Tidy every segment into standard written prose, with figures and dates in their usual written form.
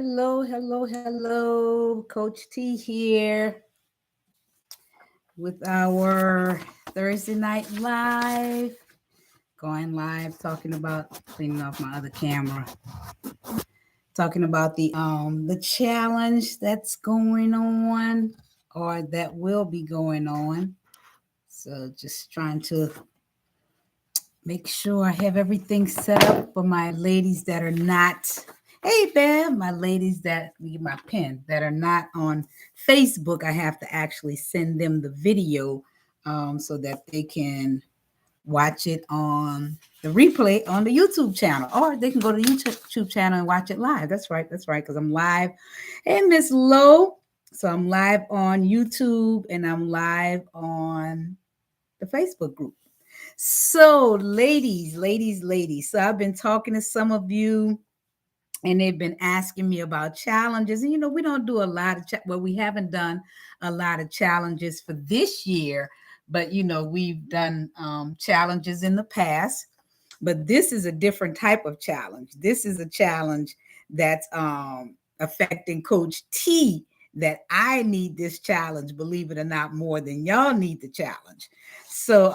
Hello, hello, hello. Coach T here with our Thursday night live. Going live, talking about cleaning off my other camera. Talking about the challenge that's going on or that will be going on. So just trying to make sure I have everything set up for my ladies that are not. Hey, Bev, my ladies that need my pen that are not on Facebook. I have to actually send them the video so that they can watch it on the replay on the YouTube channel, or they can go to the YouTube channel and watch it live. That's right. That's right. Because I'm live. Hey, Miss Lowe. So I'm live on YouTube and I'm live on the Facebook group. So, ladies. So, I've been talking to some of you, and they've been asking me about challenges. And we don't do a lot of we haven't done a lot of challenges for this year, but we've done challenges in the past. But this is a different type of challenge. This is a challenge that's affecting Coach T. That I need this challenge, believe it or not, more than y'all need the challenge. So,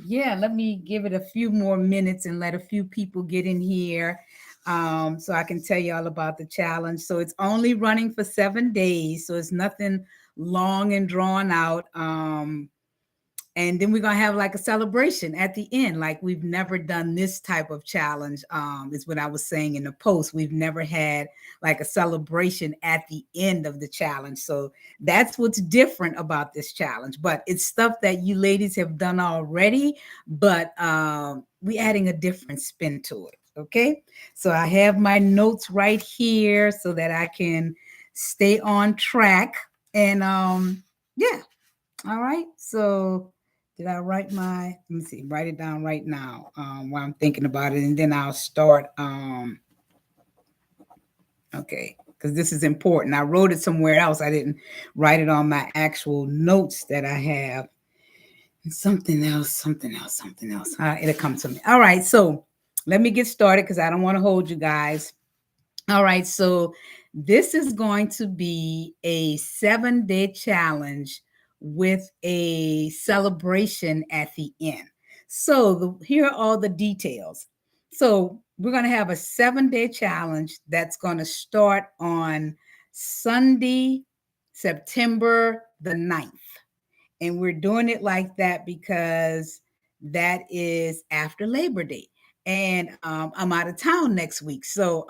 yeah, let me give it a few more minutes and let a few people get in here so I can tell you all about the challenge. So it's only running for 7 days, so it's nothing long and drawn out. And then we're gonna have like a celebration at the end, like we've never done this type of challenge. Is what I was saying in the post. We've never had like a celebration at the end of the challenge. So that's what's different about this challenge. But it's stuff that you ladies have done already, but we're adding a different spin to it. Okay. So I have my notes right here so that I can stay on track. And yeah. All right. So did I let me see, write it down right now while I'm thinking about it, and then I'll start. Okay, because this is important. I wrote it somewhere else. I didn't write it on my actual notes that I have. And something else. It'll come to me. All right, so let me get started because I don't want to hold you guys. All right, so this is going to be a 7-day challenge with a celebration at the end. So here are all the details. So we're going to have a 7-day challenge that's going to start on Sunday, September the 9th. And we're doing it like that because that is after Labor Day. And I'm out of town next week. So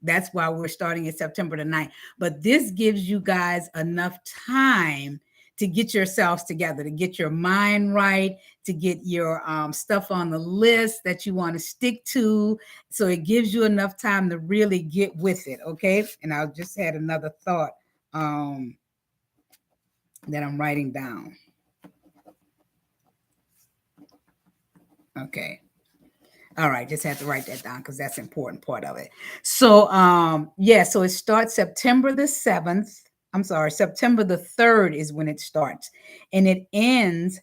that's why we're starting in September the 9th. But this gives you guys enough time to get yourselves together, to get your mind right, to get your stuff on the list that you want to stick to. So it gives you enough time to really get with it. Okay. And I just had another thought that I'm writing down. Okay. All right, just had to write that down because that's an important part of it. So so it starts September the 7th. I'm sorry, September the 3rd is when it starts. And it ends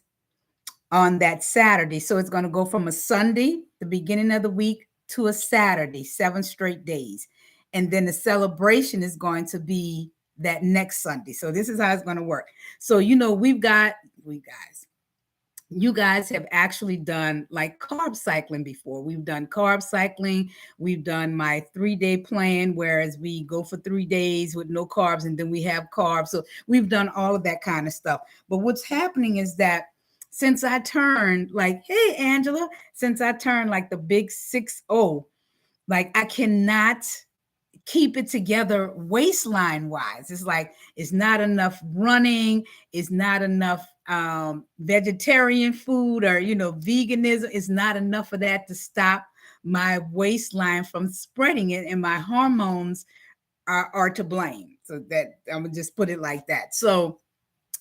on that Saturday. So it's going to go from a Sunday, the beginning of the week, to a Saturday, 7 straight days. And then the celebration is going to be that next Sunday. So this is how it's going to work. So, you guys have actually done like carb cycling before. We've done carb cycling. We've done my 3-day plan, whereas we go for 3 days with no carbs and then we have carbs. So we've done all of that kind of stuff. But what's happening is that since I turned like, hey, Angela, since I turned like the big 6-0, like I cannot keep it together waistline wise. It's like it's not enough running, it's not enough vegetarian food or veganism. It's not enough of that to stop my waistline from spreading it, and my hormones are to blame. So that I'm gonna just put it like that. So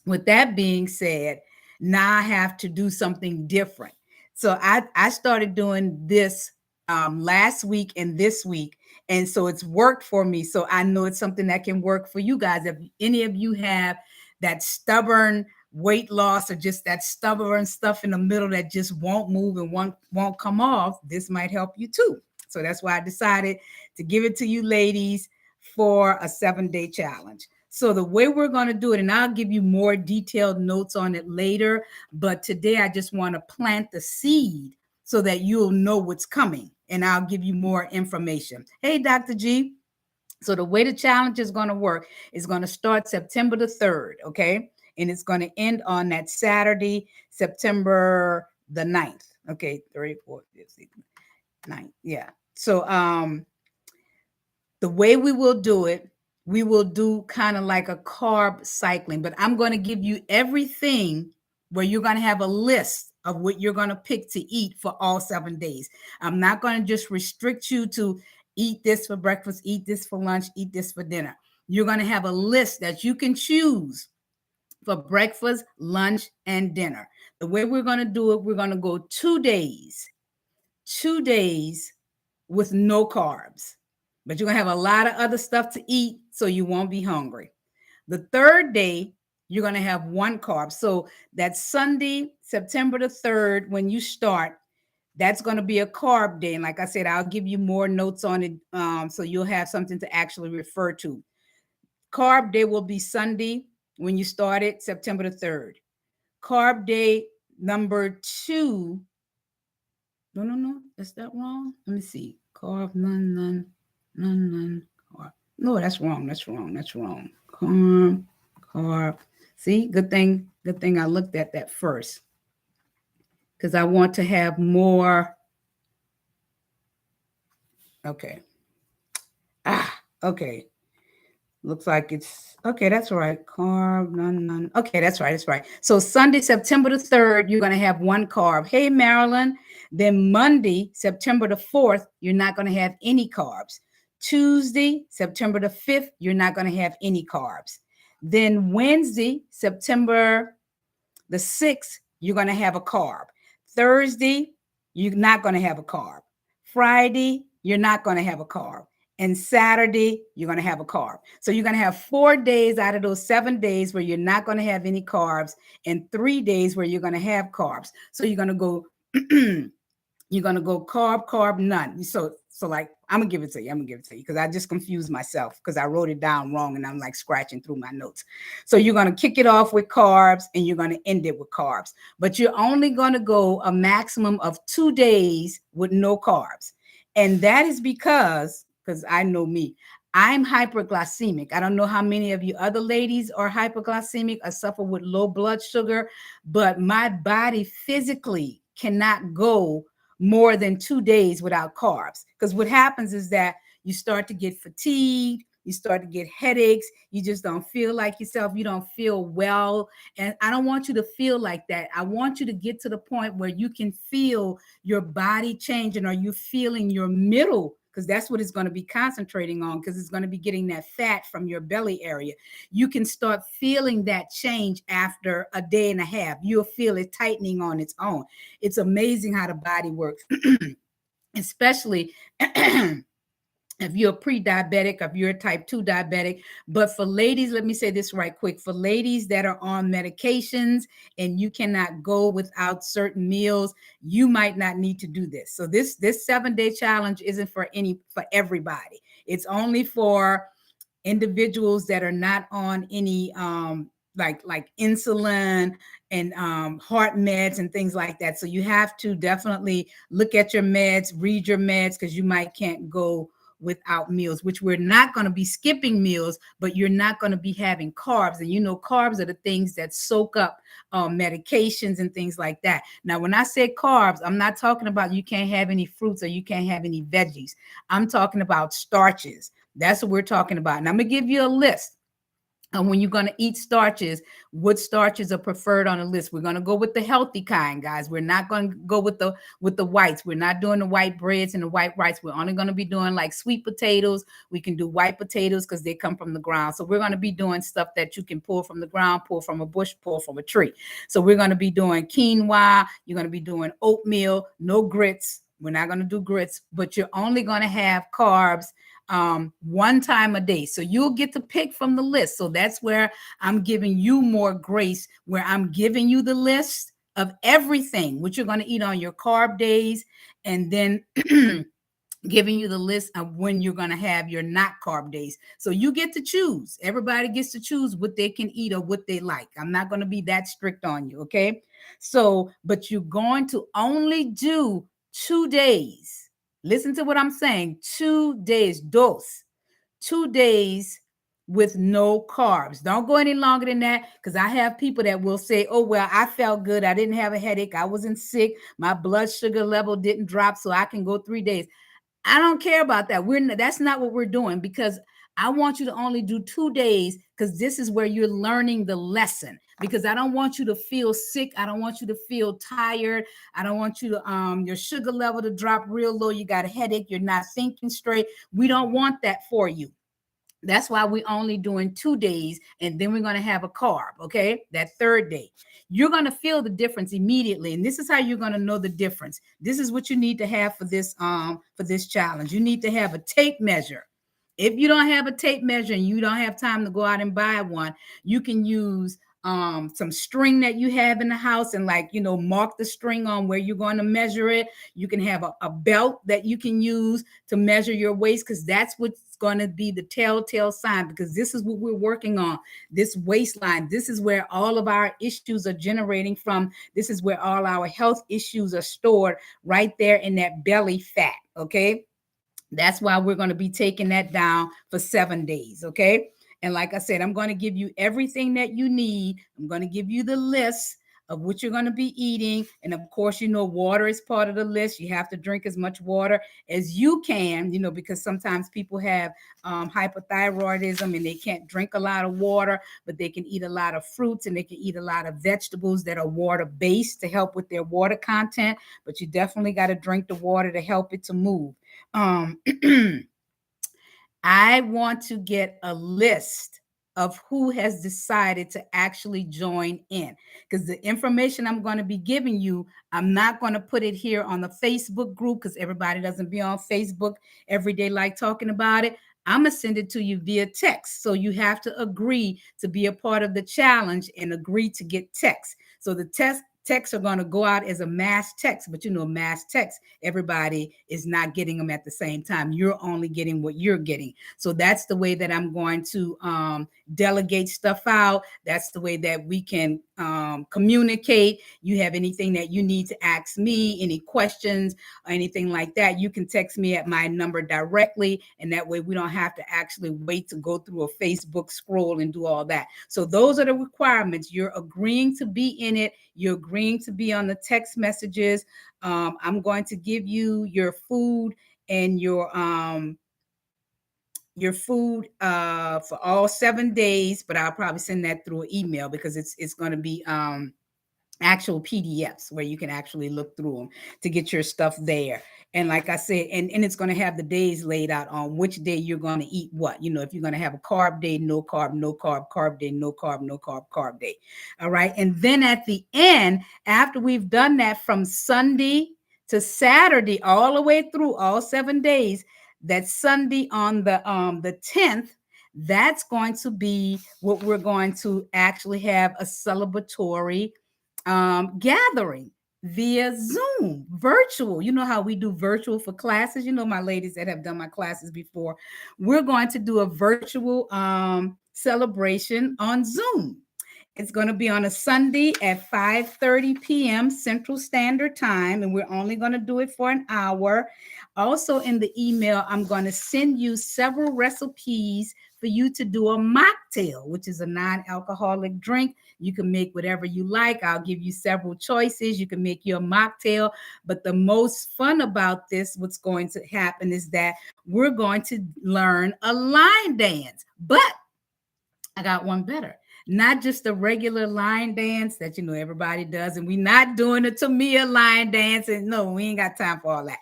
with that being said, now I have to do something different. So I started doing this last week and this week. And so it's worked for me. So I know it's something that can work for you guys. If any of you have that stubborn weight loss or just that stubborn stuff in the middle that just won't move and won't come off, this might help you too. So that's why I decided to give it to you ladies for a 7-day challenge. So the way we're going to do it, and I'll give you more detailed notes on it later, but today I just want to plant the seed so that you'll know what's coming, and I'll give you more information. Hey, Dr. G. So the way the challenge is going to work is going to start September the 3rd, okay? And it's going to end on that Saturday, September the 9th. Okay, 3rd, 4th, 5th, 6th, 9th. Yeah. So the way we will do it, we will do kind of like a carb cycling, but I'm going to give you everything where you're going to have a list of what you're going to pick to eat for all 7 days. I'm not going to just restrict you to eat this for breakfast, eat this for lunch, eat this for dinner. You're going to have a list that you can choose for breakfast, lunch, and dinner. The way we're going to do it, we're going to go 2 days with no carbs, but you're going to have a lot of other stuff to eat, so you won't be hungry. The 3rd day, you're going to have 1 carb. So that's Sunday, September the 3rd, when you start, that's going to be a carb day. And like I said, I'll give you more notes on it, so you'll have something to actually refer to. Carb day will be Sunday when you start it, September the 3rd. Carb day number 2. No, is that wrong? Let me see. Carb, none, carb. No, that's wrong. Carb. See, good thing I looked at that first, because I want to have more. Okay. Okay. Looks like it's okay. That's right. Carb, none. Okay, that's right. So Sunday, September the 3rd, you're going to have 1 carb. Hey, Marilyn. Then Monday, September the 4th, you're not going to have any carbs. Tuesday, September the 5th, you're not going to have any carbs. Then Wednesday, September the 6th, you're going to have a carb. Thursday, you're not going to have a carb. Friday, you're not going to have a carb. And Saturday, you're going to have a carb. So you're going to have 4 days out of those 7 days where you're not going to have any carbs, and 3 days where you're going to have carbs. So you're going to go, carb, none. So like, I'm going to give it to you because I just confused myself because I wrote it down wrong and I'm like scratching through my notes. So you're going to kick it off with carbs and you're going to end it with carbs. But you're only going to go a maximum of 2 days with no carbs. And that is because I know me, I'm hyperglycemic. I don't know how many of you other ladies are hyperglycemic or suffer with low blood sugar, but my body physically cannot go more than 2 days without carbs. Because what happens is that you start to get fatigued, you start to get headaches, you just don't feel like yourself, you don't feel well. And I don't want you to feel like that. I want you to get to the point where you can feel your body changing, or you feeling your middle, because that's what it's going to be concentrating on, because it's going to be getting that fat from your belly area. You can start feeling that change after a day and a half. You'll feel it tightening on its own. It's amazing how the body works, especially if you're pre-diabetic, if you're a type 2 diabetic. But for ladies, let me say this right quick. For ladies that are on medications and you cannot go without certain meals, you might not need to do this. So this 7-day challenge isn't for everybody. It's only for individuals that are not on any like insulin and heart meds and things like that. So you have to definitely look at your meds, read your meds, because you can't go without meals, which we're not going to be skipping meals, but you're not going to be having carbs. And carbs are the things that soak up medications and things like that. Now, when I say carbs, I'm not talking about you can't have any fruits or you can't have any veggies. I'm talking about starches. That's what we're talking about. And I'm going to give you a list. And when you're going to eat starches, what starches are preferred on the list? We're going to go with the healthy kind, guys. We're not going to go with the whites. We're not doing the white breads and the white rice. We're only going to be doing like sweet potatoes. We can do white potatoes because they come from the ground. So we're going to be doing stuff that you can pull from the ground, pull from a bush, pull from a tree. So we're going to be doing quinoa. You're going to be doing oatmeal, no grits. We're not going to do grits, but you're only going to have carbs 1 time a day. So you'll get to pick from the list. So that's where I'm giving you more grace, where I'm giving you the list of everything, what you're going to eat on your carb days. And then giving you the list of when you're going to have your not carb days. So you get to choose. Everybody gets to choose what they can eat or what they like. I'm not going to be that strict on you. Okay. So, but you're going to only do 2 days. Listen to what I'm saying. 2 days, 2 days with no carbs. Don't go any longer than that, because I have people that will say, oh, well, I felt good. I didn't have a headache. I wasn't sick. My blood sugar level didn't drop, so I can go 3 days. I don't care about that. That's not what we're doing, because I want you to only do 2 days, because this is where you're learning the lesson. Because I don't want you to feel sick. I don't want you to feel tired. I don't want you to your sugar level to drop real low. You got a headache. You're not thinking straight. We don't want that for you. That's why we're only doing 2 days, and then we're going to have a carb. Okay, that third day you're going to feel the difference immediately, and this is how you're going to know the difference. This is what you need to have for this challenge. You need to have a tape measure. If you don't have a tape measure and you don't have time to go out and buy one, you can use some string that you have in the house, and mark the string on where you're going to measure it. You can have a belt that you can use to measure your waist, because that's what's going to be the telltale sign, because this is what we're working on, this waistline. This is where all of our issues are generating from. This is where all our health issues are stored, right there in that belly fat. Okay, that's why we're going to be taking that down for 7 days. Okay. And like I said, I'm going to give you everything that you need. I'm going to give you the list of what you're going to be eating. And of course, water is part of the list. You have to drink as much water as you can, because sometimes people have hypothyroidism and they can't drink a lot of water, but they can eat a lot of fruits and they can eat a lot of vegetables that are water based to help with their water content. But you definitely got to drink the water to help it to move. I want to get a list of who has decided to actually join in, because the information I'm going to be giving you, I'm not going to put it here on the Facebook group, because everybody doesn't be on Facebook every day like talking about it. I'm going to send it to you via text. So you have to agree to be a part of the challenge and agree to get text. So the texts are going to go out as a mass text, but mass text, everybody is not getting them at the same time. You're only getting what you're getting. So that's the way that I'm going to delegate stuff out. That's the way that we can communicate. You have anything that you need to ask me, any questions or anything like that, you can text me at my number directly, and that way we don't have to actually wait to go through a Facebook scroll and do all that. So those are the requirements. You're agreeing to be in it. You're agreeing to be on the text messages. I'm going to give you your food and your food for all 7 days, but I'll probably send that through an email, because it's going to be actual PDFs where you can actually look through them to get your stuff there. And like I said, and it's going to have the days laid out on which day you're going to eat what. If you're going to have a carb day, no carb, no carb, carb day, no carb, no carb, carb day. All right. And then at the end, after we've done that from Sunday to Saturday, all the way through all 7 days, that Sunday on the 10th, that's going to be what we're going to actually have a celebratory gathering via Zoom, virtual. You know how we do virtual for classes? My ladies that have done my classes before, we're going to do a virtual celebration on Zoom. It's going to be on a Sunday at 5:30 p.m. Central Standard Time, and we're only going to do it for an hour. Also, in the email, I'm going to send you several recipes for you to do a mocktail, which is a non-alcoholic drink. You can make whatever you like. I'll give you several choices. You can make your mocktail. But the most fun about this, what's going to happen, is that we're going to learn a line dance. But I got one better. Not just a regular line dance that everybody does, and we're not doing a Tamia line dance. And no, we ain't got time for all that.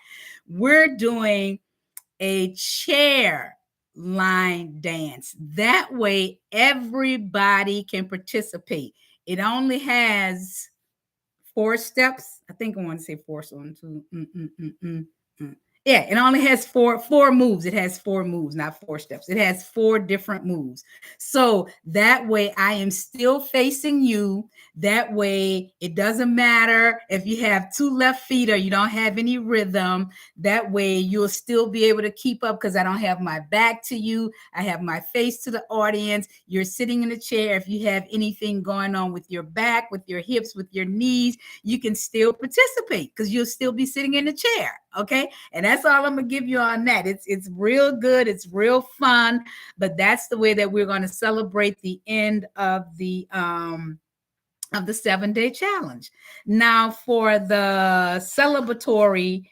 We're doing a chair line dance. That way, everybody can participate. It only has 4 steps. I think I want to say 4. So 1, 2. Yeah, it only has four moves. It has four moves, not four steps. It has four different moves. So that way I am still facing you. That way it doesn't matter if you have two left feet or you don't have any rhythm. That way you'll still be able to keep up because I don't have my back to you. I have my face to the audience. You're sitting in a chair. If you have anything going on with your back, with your hips, with your knees, you can still participate because you'll still be sitting in the chair. Okay. And that's all I'm gonna give you on that. It's real good, it's real fun, but that's the way that we're going to celebrate the end of the 7-day challenge. Now, for the celebratory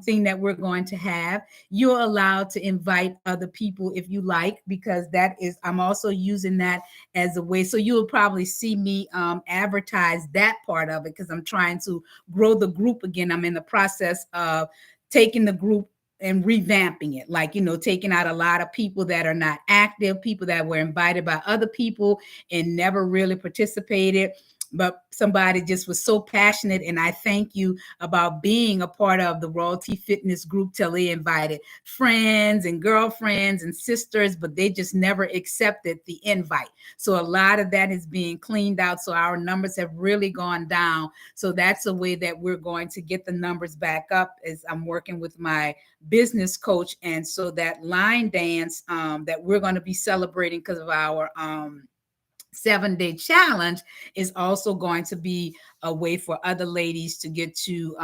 thing that we're going to have, you're allowed to invite other people if you like, because that is, I'm also using that as a way. So you'll probably see me advertise that part of it because I'm trying to grow the group again. I'm in the process of taking the group and revamping it, like, taking out a lot of people that are not active, people that were invited by other people and never really participated, but somebody just was so passionate, and I thank you, about being a part of the Royalty Fitness group till they invited friends and girlfriends and sisters, but they just never accepted the invite. So a lot of that is being cleaned out, so our numbers have really gone down. So that's a way that we're going to get the numbers back up, as I'm working with my business coach. And so that line dance that we're going to be celebrating because of our 7-day challenge is also going to be a way for other ladies to get to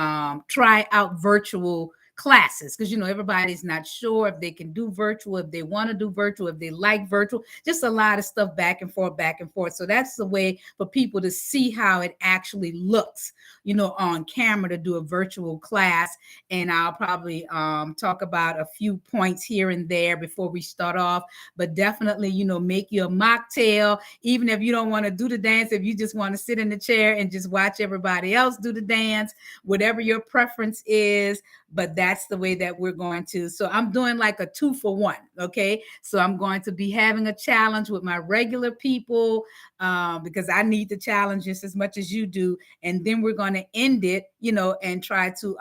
try out virtual classes, because everybody's not sure if they can do virtual, if they want to do virtual, if they like virtual, just a lot of stuff back and forth, back and forth. So that's the way for people to see how it actually looks, on camera, to do a virtual class. And I'll probably talk about a few points here and there before we start off, but definitely, make your mocktail, even if you don't want to do the dance, if you just want to sit in the chair and just watch everybody else do the dance, whatever your preference is. But that's the way that we're going to. So I'm doing like a 2-for-1. Okay. So I'm going to be having a challenge with my regular people because I need the challenge just as much as you do. And then we're going to end it, and try to,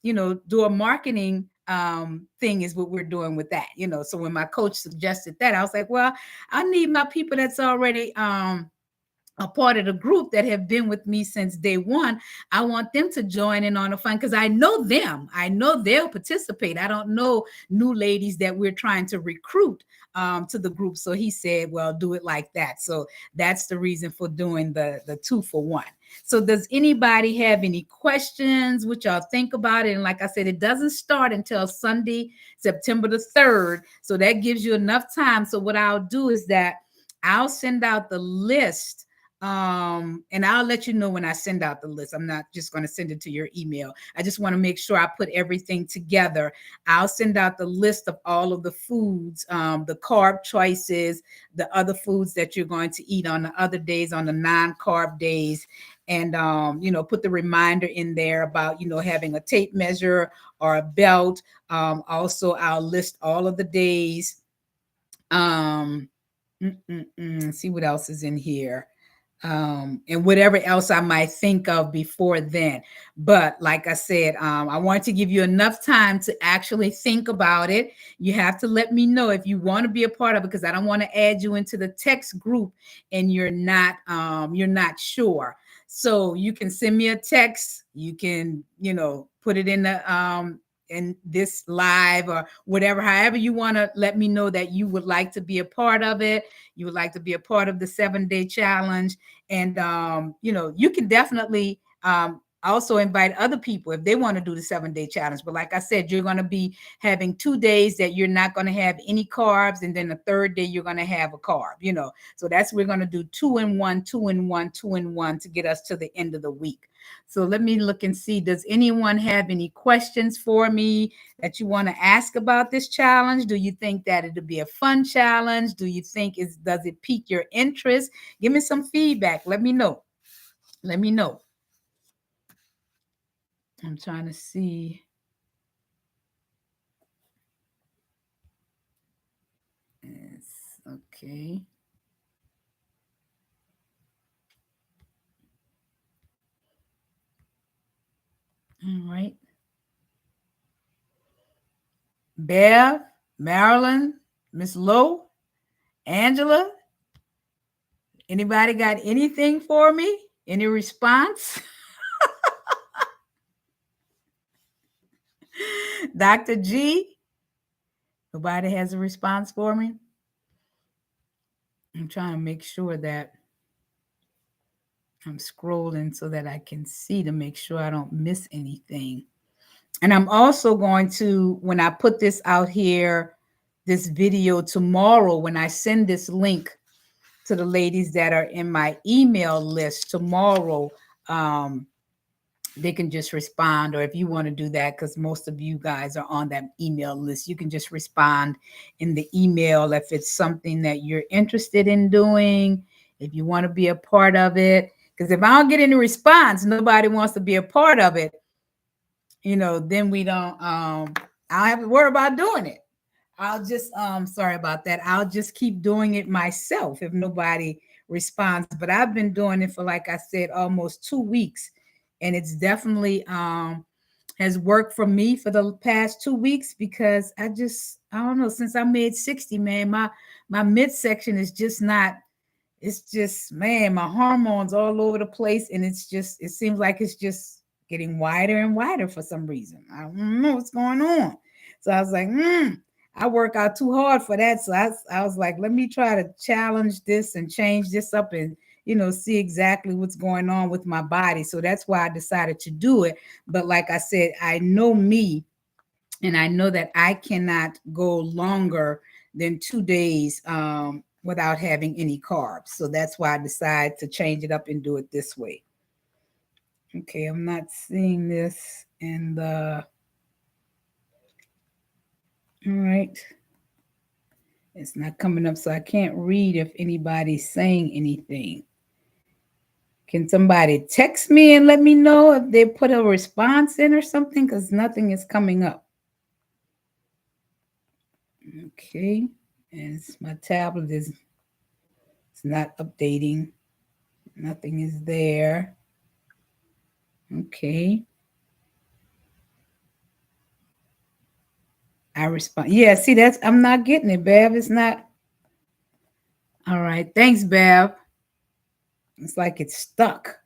do a marketing thing is what we're doing with that. So when my coach suggested that, I was like, well, I need my people that's already a part of the group that have been with me since day one. I want them to join in on the fun because I know them. I know they'll participate. I don't know new ladies that we're trying to recruit to the group. So he said, well, do it like that. So that's the reason for doing the 2-for-1. So does anybody have any questions? What y'all think about it? And like I said, it doesn't start until Sunday, September the 3rd. So that gives you enough time. So what I'll do is that I'll send out the list, and I'll let you know when I send out the list. I'm not just going to send it to your email. I just want to make sure I put everything together. I'll send out the list of all of the foods, the carb choices, the other foods that you're going to eat on the other days, on the non-carb days, and put the reminder in there about having a tape measure or a belt. Also, I'll list all of the days. See what else is in here, and whatever else I might think of before then. But like I said, I want to give you enough time to actually think about it. You have to let me know if you want to be a part of it, because I don't want to add you into the text group and you're not sure. So you can send me a text. You can, put it in this live or whatever, however you want to let me know that you would like to be a part of it. You would like to be a part of the 7-day challenge. And, you can definitely also invite other people if they want to do the 7-day challenge. But like I said, you're going to be having 2 days that you're not going to have any carbs. And then the third day, you're going to have a carb, So we're going to do 2-in-1, 2-in-1, 2-in-1 to get us to the end of the week. So let me look and see, does anyone have any questions for me that you want to ask about this challenge? Do you think that it'll be a fun challenge? Do you think does it pique your interest? Give me some feedback. Let me know. Let me know. I'm trying to see. Yes, okay. All right. Bev, Marilyn, Miss Lowe, Angela. Anybody got anything for me? Any response? Dr. G, nobody has a response for me? I'm trying to make sure that I'm scrolling so that I can see to make sure I don't miss anything. And I'm also going to, when I put this out here, this video tomorrow, when I send this link to the ladies that are in my email list tomorrow, they can just respond. Or if you want to do that, because most of you guys are on that email list, you can just respond in the email if it's something that you're interested in doing, if you want to be a part of it. Because if I don't get any response, nobody wants to be a part of it, then we don't, I don't have to worry about doing it. I'll just, sorry about that. I'll just keep doing it myself if nobody responds. But I've been doing it for, like I said, almost 2 weeks. And it's definitely has worked for me for the past 2 weeks, because I don't know, since I made 60, man, my midsection is just not, it's just, man, my hormones all over the place. And it seems like it's just getting wider and wider for some reason. I don't know what's going on. So I was like, I work out too hard for that. So I was like, let me try to challenge this and change this up and, see exactly what's going on with my body. So that's why I decided to do it. But like I said, I know me, and I know that I cannot go longer than 2 days without having any carbs. So that's why I decided to change it up and do it this way. Okay, I'm not seeing this in the... All right. It's not coming up, so I can't read if anybody's saying anything. Can somebody text me and let me know if they put a response in or something? Because nothing is coming up. Okay. And my tablet it's not updating. Nothing is there. Okay. I respond. Yeah, see, I'm not getting it, Bev. It's not. All right. Thanks, Bev. It's like it's stuck.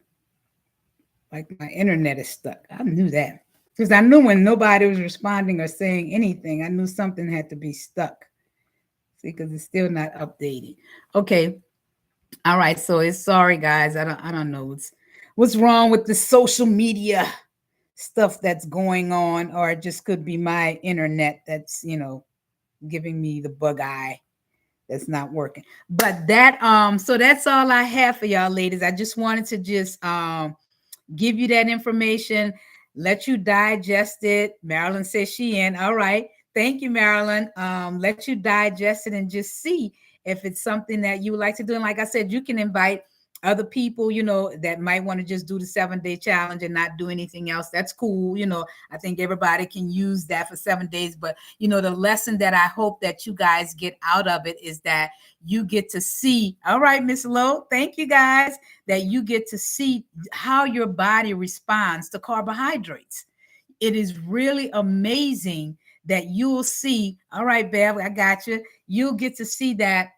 Like my internet is stuck. I knew that. Because I knew when nobody was responding or saying anything, I knew something had to be stuck. See, because it's still not updating. Okay. All right. So sorry, guys. I don't know what's wrong with the social media stuff that's going on, or it just could be my internet that's, giving me the bug eye. That's not working. But so that's all I have for y'all, ladies. I just wanted to just give you that information, let you digest it. Marilyn says she in. All right. Thank you, Marilyn. Let you digest it and just see if it's something that you would like to do. And like I said, you can invite other people, that might want to just do the 7-day challenge and not do anything else. That's cool. I think everybody can use that for 7 days. But, the lesson that I hope that you guys get out of it is that you get to see. All right, Miss Lowe. Thank you, guys. That you get to see how your body responds to carbohydrates. It is really amazing that you'll see. All right, Bev, I got you. You'll get to see that.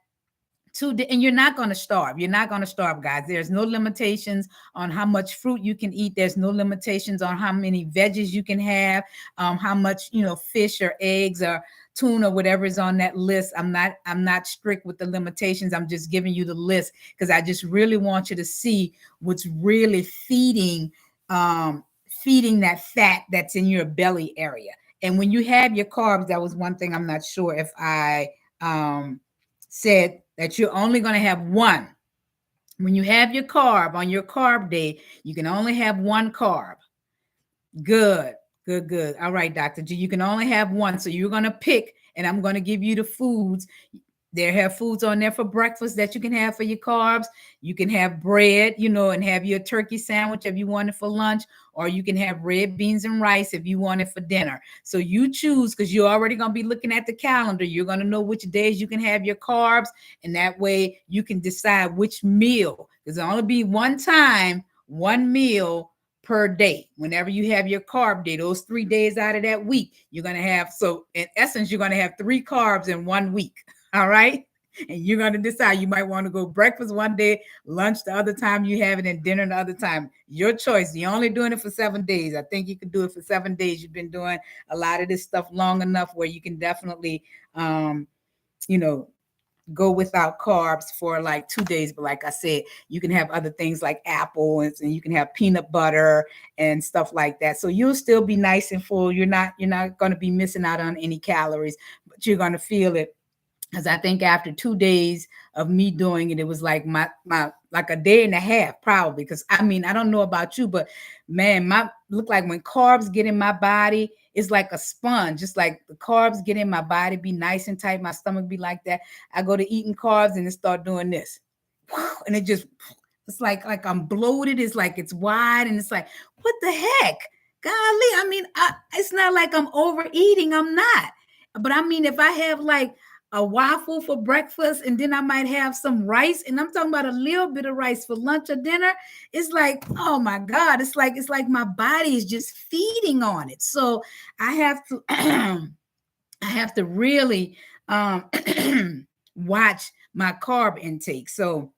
And you're not going to starve. You're not going to starve, guys. There's no limitations on how much fruit you can eat. There's no limitations on how many veggies you can have, how much, fish or eggs or tuna, whatever is on that list. I'm not strict with the limitations. I'm just giving you the list because I just really want you to see what's really feeding that fat that's in your belly area. And when you have your carbs, that was one thing I'm not sure if I said that you're only going to have one. When you have your carb on your carb day, you can only have one carb. Good. All right, Dr. G, you can only have one. So you're going to pick, and I'm going to give you the foods. There have foods on there for breakfast that you can have for your carbs. You can have bread, and have your turkey sandwich if you want it for lunch, or you can have red beans and rice if you want it for dinner. So you choose, because you're already going to be looking at the calendar. You're going to know which days you can have your carbs, and that way you can decide which meal. There's only be one time, one meal per day. Whenever you have your carb day, those 3 days out of that week, you're going to have, so in essence, you're going to have 3 carbs in 1 week. All right. And you're going to decide, you might want to go breakfast one day, lunch the other time you have it, and dinner the other time. Your choice. You're only doing it for 7 days. I think you could do it for 7 days. You've been doing a lot of this stuff long enough where you can definitely, you know, go without carbs for like 2 days. But like I said, you can have other things like apples, and you can have peanut butter and stuff like that. So you'll still be nice and full. You're not going to be missing out on any calories, but you're going to feel it. Because I think after 2 days of me doing it, it was like my like a day and a half probably. Because I mean, I don't know about you, but man, my look like when carbs get in my body, it's like a sponge. Just like the carbs get in my body, be nice and tight. My stomach be like that. I go to eating carbs and it start doing this, and it just, it's like I'm bloated. It's like it's wide, and it's like, what the heck, golly? I mean, it's not like I'm overeating. I'm not. But I mean, if I have like a waffle for breakfast, and then I might have some rice, and I'm talking about a little bit of rice for lunch or dinner, it's like, oh my God, it's like my body is just feeding on it. So I have to I have to really watch my carb intake. So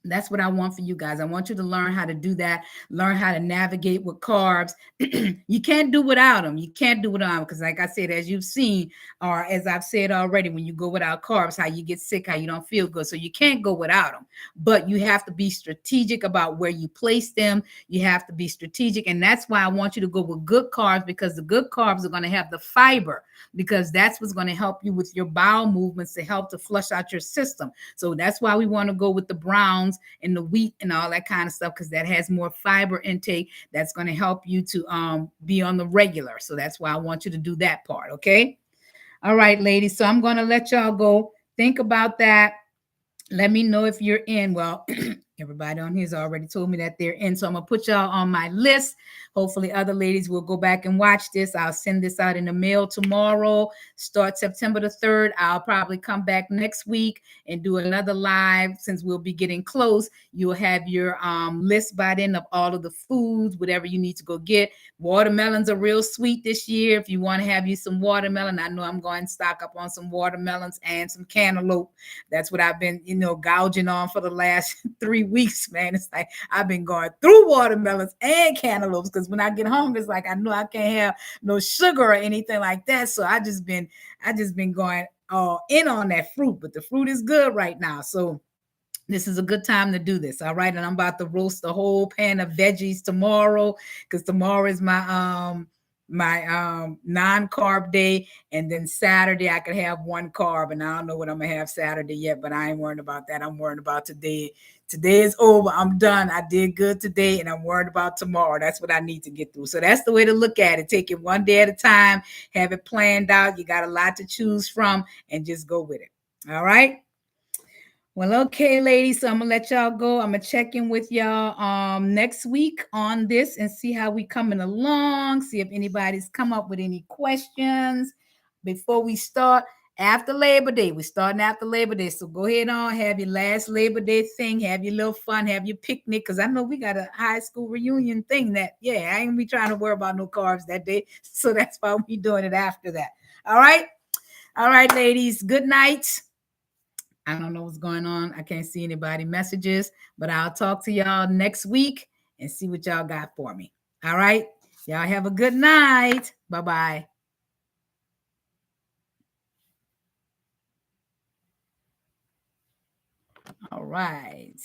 that's what I want for you guys. I want you to learn how to do that, learn how to navigate with carbs. You can't do without them. You can't do without them because, like I said, as you've seen, or as I've said already, when you go without carbs, how you get sick, how you don't feel good. So you can't go without them, but you have to be strategic about where you place them. You have to be strategic. And that's why I want you to go with good carbs, because the good carbs are going to have the fiber, because that's what's going to help you with your bowel movements to help to flush out your system. So that's why we want to go with the browns and the wheat and all that kind of stuff, because that has more fiber intake. That's going to help you to be on the regular. So that's why I want you to do that part. Okay. All right, ladies. So I'm going to let y'all go. Think about that. Let me know if you're in. Well, everybody on here has already told me that they're in. So I'm going to put y'all on my list. Hopefully other ladies will go back and watch this. I'll send this out in the mail tomorrow. Start September the 3rd. I'll probably come back next week and do another live. Since we'll be getting close, you'll have your list by then of all of the foods, whatever you need to go get. Watermelons are real sweet this year. If you want to have you some watermelon, I know I'm going to stock up on some watermelons and some cantaloupe. That's what I've been, gouging on for the last 3 weeks, man. It's like I've been going through watermelons and cantaloupes, because when I get hungry, it's like I know I can't have no sugar or anything like that. So I just been going all in on that fruit, but the fruit is good right now. So this is a good time to do this. All right. And I'm about to roast a whole pan of veggies tomorrow, because tomorrow is my non-carb day. And then Saturday I could have one carb, and I don't know what I'm gonna have Saturday yet, but I ain't worried about that. I'm worried about today. Today is over. I'm done. I did good today, and I'm worried about tomorrow. That's what I need to get through. So that's the way to look at it. Take it one day at a time, have it planned out. You got a lot to choose from, and just go with it. All right. Well, okay, ladies. So I'm gonna let y'all go. I'm gonna check in with y'all next week on this and see how we coming along. See if anybody's come up with any questions before we start after Labor Day. We're starting after Labor Day. So go ahead on, have your last Labor Day thing, have your little fun, have your picnic. Cause I know we got a high school reunion thing that, I ain't gonna be trying to worry about no carbs that day. So that's why we doing it after that. All right. All right, ladies. Good night. I don't know what's going on. I can't see anybody messages, but I'll talk to y'all next week and see what y'all got for me. All right. Y'all have a good night. Bye-bye. All right.